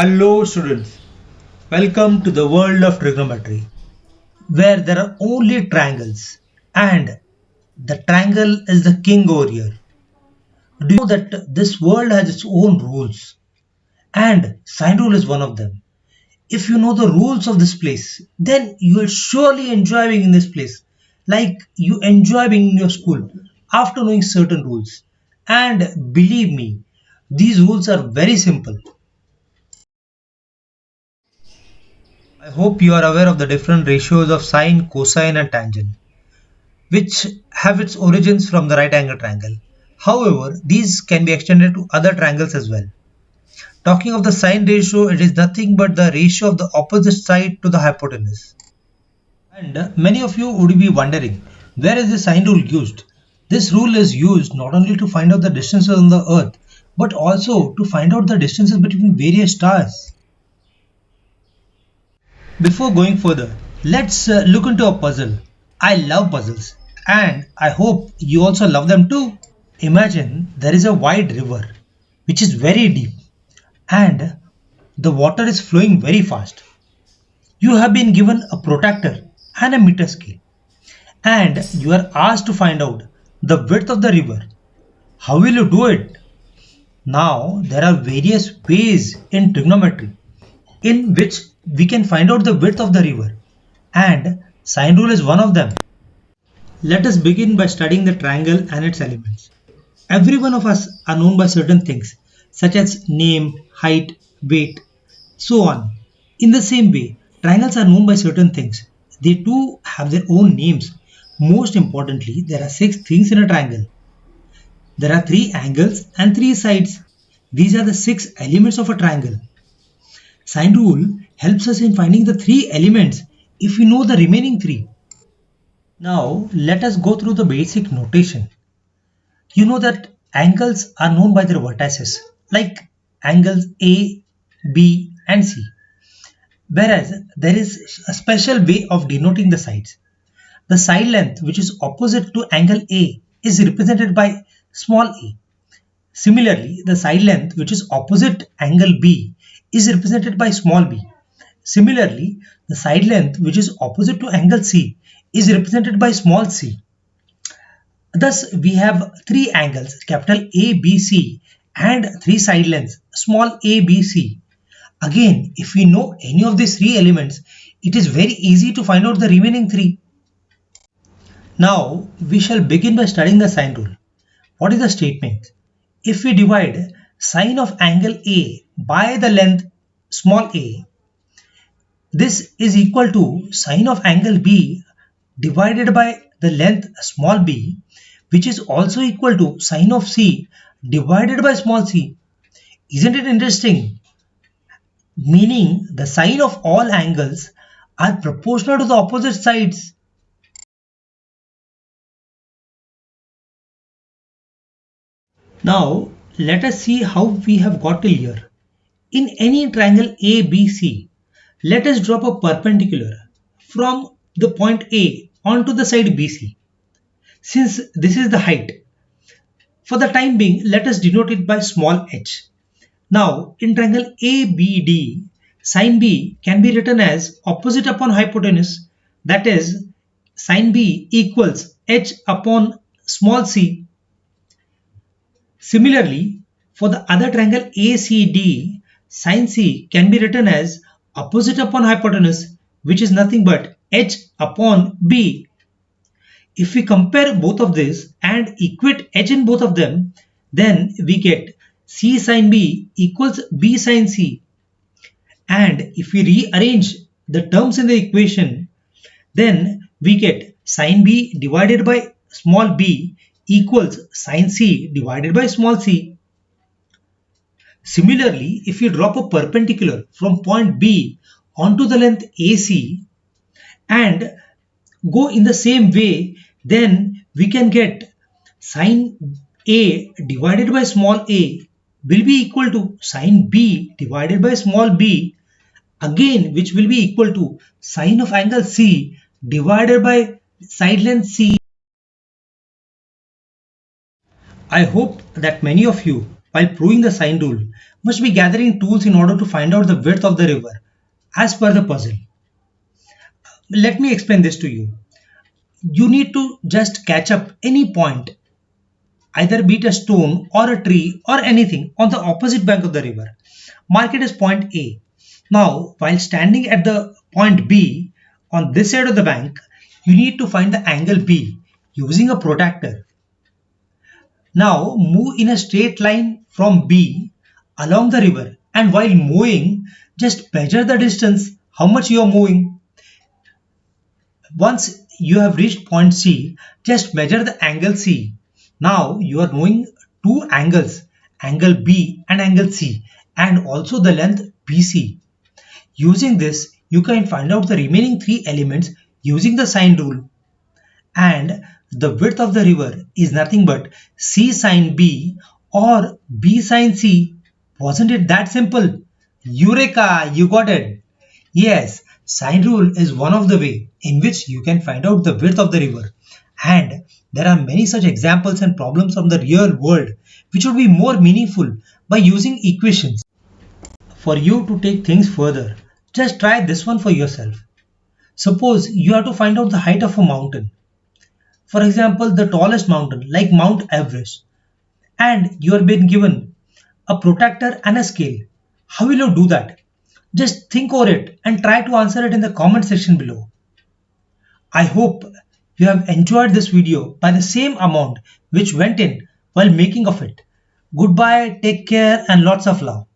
Hello students, welcome to the world of trigonometry where there are only triangles and the triangle is the king over here. Do you know that this world has its own rules and sine rule is one of them. If you know the rules of this place, then you will surely enjoy being in this place like you enjoy being in your school after knowing certain rules. And believe me, these rules are very simple. I hope you are aware of the different ratios of sine, cosine and tangent, which have its origins from the right angle triangle. However, these can be extended to other triangles as well. Talking of the sine ratio, it is nothing but the ratio of the opposite side to the hypotenuse. And many of you would be wondering, where is the sine rule used? This rule is used not only to find out the distances on the earth, but also to find out the distances between various stars. Before going further, let's look into a puzzle. I love puzzles and I hope you also love them too. Imagine there is a wide river which is very deep and the water is flowing very fast. You have been given a protractor and a meter scale and you are asked to find out the width of the river. How will you do it? Now, there are various ways in trigonometry in which we can find out the width of the river and sine rule is one of them. Let us begin by studying the triangle and its elements. Every one of us are known by certain things such as name, height, weight, so on. In the same way, triangles are known by certain things. They too have their own names. Most importantly, there are six things in a triangle. There are three angles and three sides. These are the six elements of a triangle. Sine rule helps us in finding the three elements if we know the remaining three. Now let us go through the basic notation. You know that angles are known by their vertices like angles A, B and C. Whereas there is a special way of denoting the sides. The side length which is opposite to angle A is represented by small a. Similarly, the side length which is opposite angle B is represented by small b. Similarly, the side length which is opposite to angle C is represented by small c. Thus, we have three angles capital A, B, C and three side lengths small a, b, c. Again, if we know any of these three elements, it is very easy to find out the remaining three. Now, we shall begin by studying the sine rule. What is the statement? If we divide sine of angle A by the length small a, this is equal to sine of angle B divided by the length small b, which is also equal to sine of C divided by small c. Isn't it interesting? Meaning the sine of all angles are proportional to the opposite sides. Now let us see how we have got till here. In any triangle ABC, let us drop a perpendicular from the point A onto the side BC. Since this is the height, for the time being, let us denote it by small h. Now, in triangle ABD, sine B can be written as opposite upon hypotenuse, that is, sine B equals h upon small c. Similarly, for the other triangle ACD, sine C can be written as opposite upon hypotenuse, which is nothing but h upon b. If we compare both of this and equate h in both of them, then we get c sine b equals b sine c. And if we rearrange the terms in the equation, then we get sine b divided by small b equals sine c divided by small c. Similarly, if we drop a perpendicular from point B onto the length AC and go in the same way, then we can get sine A divided by small a will be equal to sine B divided by small b, again which will be equal to sine of angle C divided by side length C. I hope that many of you while proving the sine rule, must be gathering tools in order to find out the width of the river as per the puzzle. Let me explain this to you. You need to just catch up any point, either be it a stone or a tree or anything on the opposite bank of the river. Mark it as point A. Now, while standing at the point B on this side of the bank, you need to find the angle B using a protractor. Now, move in a straight line from B along the river, and while moving, just measure the distance, how much you are moving. Once you have reached point C, just measure the angle C. Now you are knowing two angles, angle B and angle C, and also the length BC. Using this, you can find out the remaining three elements using the sine rule. And the width of the river is nothing but C sine B or B sine C. Wasn't it that simple? Eureka! You got it! Yes, sine rule is one of the way in which you can find out the width of the river. And there are many such examples and problems from the real world which would be more meaningful by using equations. For you to take things further, just try this one for yourself. Suppose you have to find out the height of a mountain. For example, the tallest mountain like Mount Everest. And you are being given a protractor and a scale. How will you do that? Just think over it and try to answer it in the comment section below. I hope you have enjoyed this video by the same amount which went in while making of it. Goodbye, take care and lots of love.